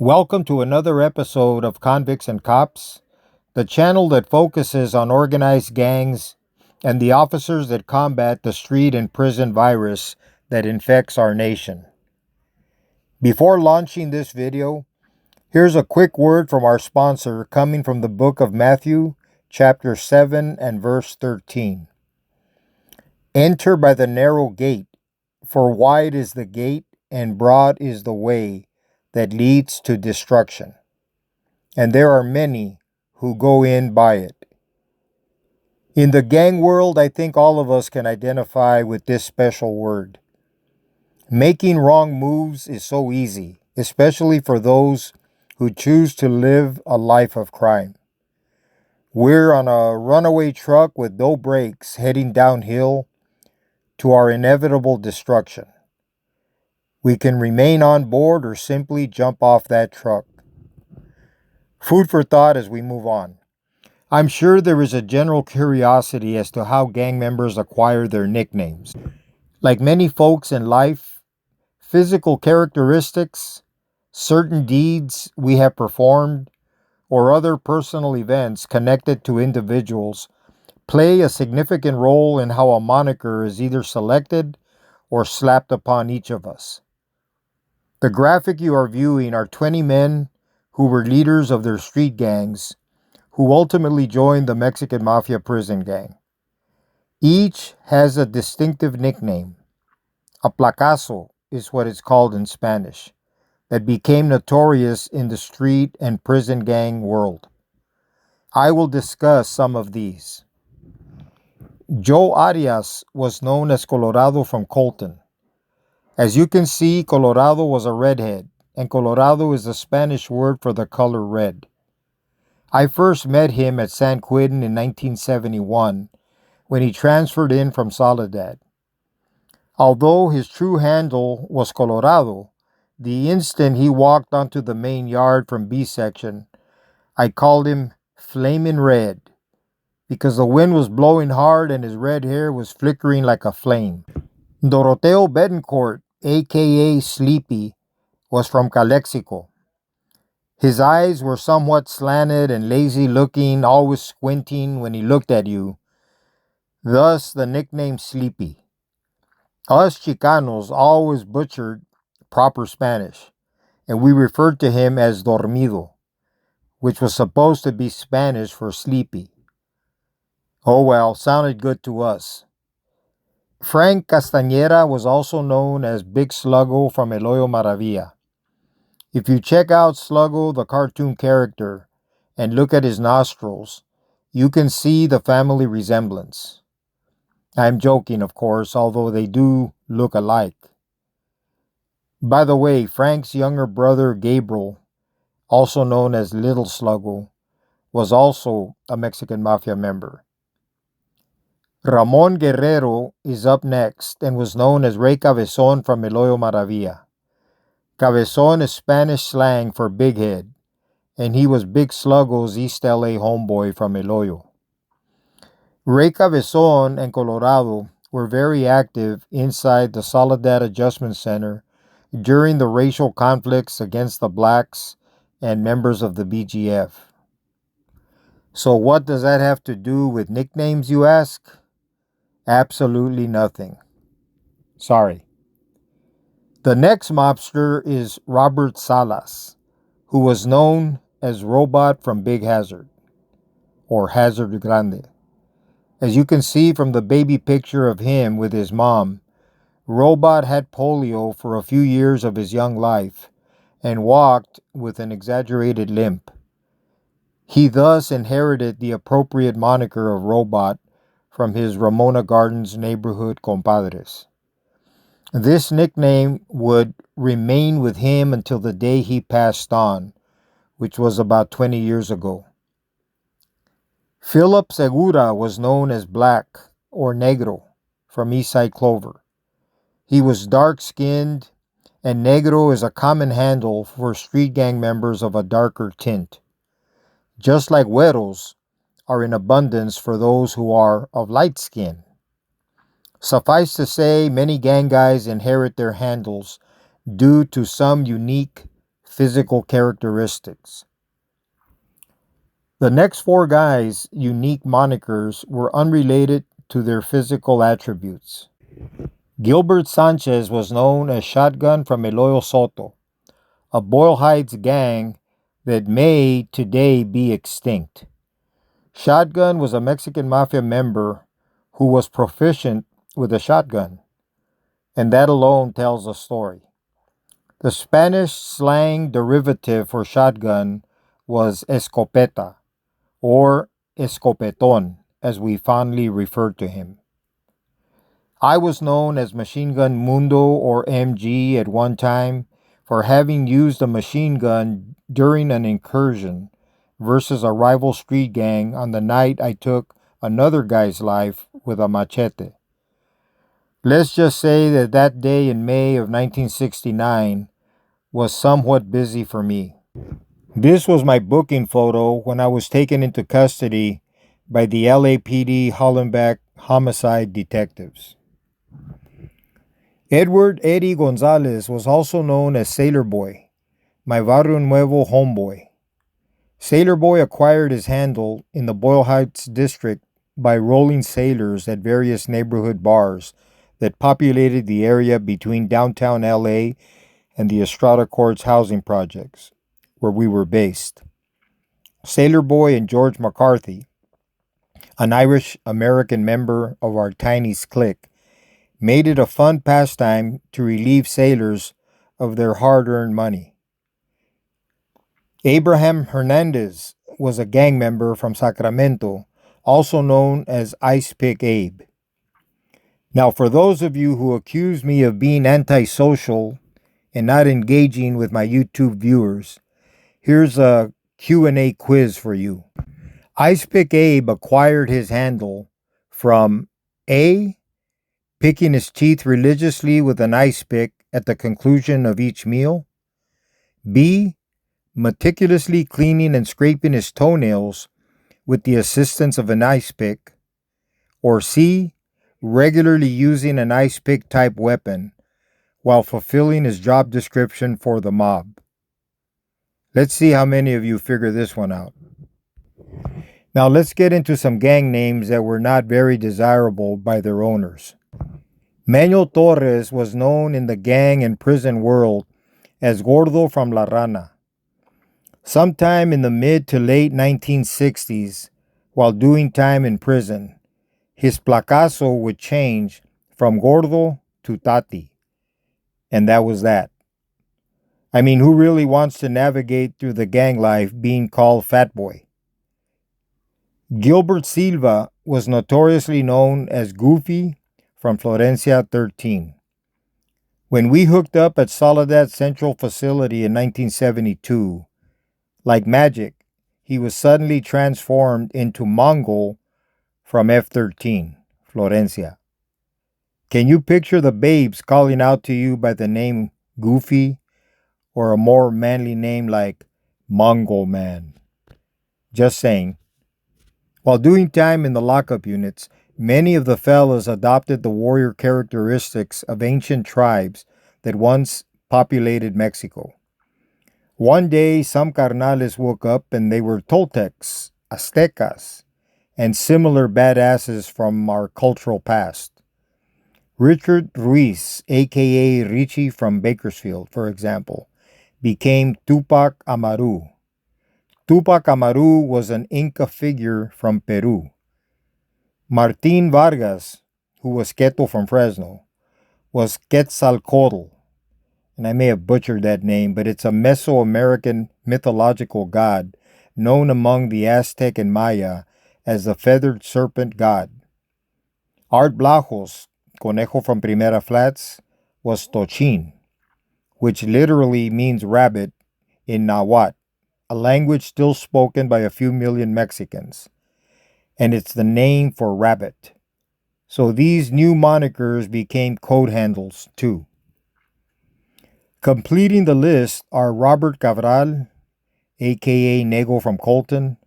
Welcome to another episode of Convicts and Cops, the channel that focuses on organized gangs and the officers that combat the street and prison virus that infects our nation. Before launching this video, here's a quick word from our sponsor coming from the book of Matthew, chapter 7 and verse 13. Enter by the narrow gate, for wide is the gate and broad is the way that leads to destruction, and there are many who go in by it. In the gang world, I think all of us can identify with this special word. Making wrong moves is so easy, especially for those who choose to live a life of crime. We're on a runaway truck with no brakes heading downhill to our inevitable destruction. We can remain on board or simply jump off that truck. Food for thought as we move on. I'm sure there is a general curiosity as to how gang members acquire their nicknames. Like many folks in life, physical characteristics, certain deeds we have performed, or other personal events connected to individuals play a significant role in how a moniker is either selected or slapped upon each of us. The graphic you are viewing are 20 men who were leaders of their street gangs who ultimately joined the Mexican Mafia prison gang. Each has a distinctive nickname. A placaso is what it's called in Spanish, that became notorious in the street and prison gang world. I will discuss some of these. Joe Arias was known as Colorado from Colton. As you can see, Colorado was a redhead, and Colorado is the Spanish word for the color red. I first met him at San Quentin in 1971 when he transferred in from Soledad. Although his true handle was Colorado, the instant he walked onto the main yard from B section, I called him Flamin' Red because the wind was blowing hard and his red hair was flickering like a flame. Doroteo Betancourt, aka Sleepy, was from Calexico. His eyes were somewhat slanted and lazy looking, always squinting when he looked at you. Thus the nickname Sleepy. Us Chicanos always butchered proper Spanish, and we referred to him as Dormido, which was supposed to be Spanish for sleepy. Oh well, sounded good to us. Frank Castañeda was also known as Big Sluggo from Eloyo Maravilla. If you check out Sluggo, the cartoon character, and look at his nostrils, you can see the family resemblance. I'm joking, of course, although they do look alike. By the way, Frank's younger brother, Gabriel, also known as Little Sluggo, was also a Mexican Mafia member. Ramon Guerrero is up next and was known as Rey Cabezon from Eloyo Maravilla. Cabezon is Spanish slang for big head, and he was Big Sluggo's East LA homeboy from Eloyo. Rey Cabezon and Colorado were very active inside the Soledad Adjustment Center during the racial conflicts against the blacks and members of the BGF. So what does that have to do with nicknames, you ask? Absolutely nothing. Sorry. The next mobster is Robert Salas, who was known as Robot from Big Hazard, or Hazard Grande. As you can see from the baby picture of him with his mom, Robot had polio for a few years of his young life and walked with an exaggerated limp. He thus inherited the appropriate moniker of Robot from his Ramona Gardens neighborhood compadres. This nickname would remain with him until the day he passed on, which was about 20 years ago. Philip Segura was known as Black or Negro from Eastside Clover. He was dark-skinned, and Negro is a common handle for street gang members of a darker tint. Just like güeros are in abundance for those who are of light skin. Suffice to say, many gang guys inherit their handles due to some unique physical characteristics. The next four guys' unique monikers were unrelated to their physical attributes. Gilbert Sanchez was known as Shotgun from Eloyo Soto, a Boyle Heights gang that may today be extinct. Shotgun was a Mexican mafia member who was proficient with a shotgun, and that alone tells a story. The Spanish slang derivative for shotgun was escopeta, or escopeton, as we fondly referred to him. I was known as Machine Gun Mundo, or MG, at one time for having used a machine gun during an incursion versus a rival street gang on the night I took another guy's life with a machete. Let's just say that that day in May of 1969 was somewhat busy for me. This was my booking photo when I was taken into custody by the LAPD Hollenbeck homicide detectives. Edward Eddie Gonzalez was also known as Sailor Boy, my Barrio Nuevo homeboy. Sailor Boy acquired his handle in the Boyle Heights district by rolling sailors at various neighborhood bars that populated the area between downtown LA and the Estrada Courts housing projects, where we were based. Sailor Boy and George McCarthy, an Irish-American member of our Tiny's clique, made it a fun pastime to relieve sailors of their hard-earned money. Abraham Hernandez was a gang member from Sacramento, also known as Ice Pick Abe. Now, for those of you who accuse me of being antisocial and not engaging with my YouTube viewers, here's a Q&A quiz for you. Ice Pick Abe acquired his handle from A, picking his teeth religiously with an ice pick at the conclusion of each meal, B, meticulously cleaning and scraping his toenails with the assistance of an ice pick, or C, regularly using an ice pick type weapon while fulfilling his job description for the mob. Let's see how many of you figure this one out. Now let's get into some gang names that were not very desirable by their owners. Manuel Torres was known in the gang and prison world as Gordo from La Rana. Sometime in the mid to late 1960s, while doing time in prison, his placaso would change from Gordo to Tati. And that was that. I mean, who really wants to navigate through the gang life being called Fat Boy? Gilbert Silva was notoriously known as Goofy from Florencia 13. When we hooked up at Soledad Central Facility in 1972, like magic, he was suddenly transformed into Mongol from F13, Florencia. Can you picture the babes calling out to you by the name Goofy or a more manly name like Mongol Man? Just saying. While doing time in the lockup units, many of the fellas adopted the warrior characteristics of ancient tribes that once populated Mexico. One day, some carnales woke up and they were Toltecs, Aztecas, and similar badasses from our cultural past. Richard Ruiz, aka Richie from Bakersfield, for example, became Tupac Amaru. Tupac Amaru was an Inca figure from Peru. Martin Vargas, who was Queto from Fresno, was Quetzalcoatl, and I may have butchered that name, but it's a Mesoamerican mythological god known among the Aztec and Maya as the feathered serpent god. Art Blajos, Conejo from Primera Flats, was Tochin, which literally means rabbit in Nahuatl, a language still spoken by a few million Mexicans, and it's the name for rabbit. So these new monikers became code handles too. Completing the list are Robert Cabral, aka Nego from Colton,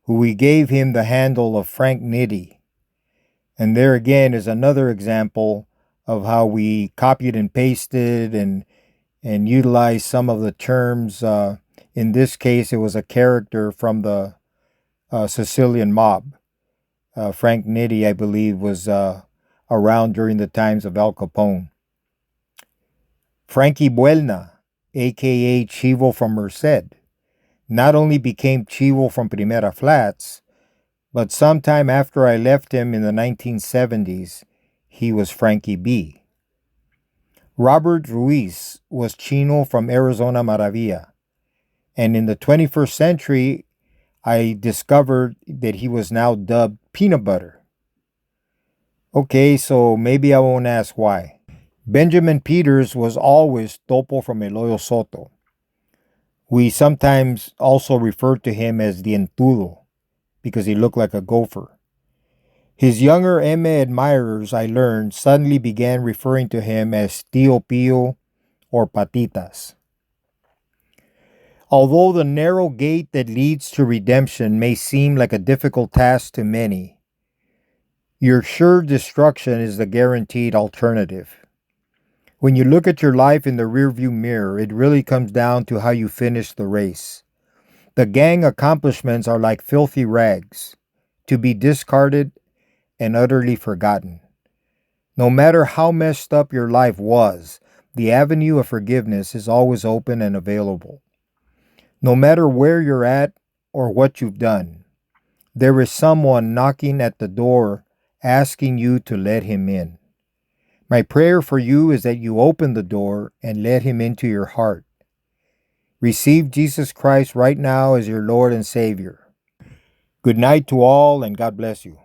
who we gave him the handle of Frank Nitty. And there again is another example of how we copied and pasted and and utilized some of the terms. In this case, it was a character from the Sicilian mob. Frank Nitti, I believe, was around during the times of Al Capone. Frankie Buelna, aka Chivo from Merced, not only became Chivo from Primera Flats, but sometime after I left him in the 1970s, he was Frankie B. Robert Ruiz was Chino from Arizona Maravilla, and in the 21st century, I discovered that he was now dubbed Peanut Butter. Okay, so maybe I won't ask why. Benjamin Peters was always Topo from Eloyo Soto. We sometimes also referred to him as the Entudo because he looked like a gopher. His younger Eme admirers, I learned, suddenly began referring to him as Tio Pio or Patitas. Although the narrow gate that leads to redemption may seem like a difficult task to many, your sure destruction is the guaranteed alternative. When you look at your life in the rearview mirror, it really comes down to how you finish the race. The gang accomplishments are like filthy rags, to be discarded and utterly forgotten. No matter how messed up your life was, the avenue of forgiveness is always open and available. No matter where you're at or what you've done, there is someone knocking at the door asking you to let him in. My prayer for you is that you open the door and let him into your heart. Receive Jesus Christ right now as your Lord and Savior. Good night to all, and God bless you.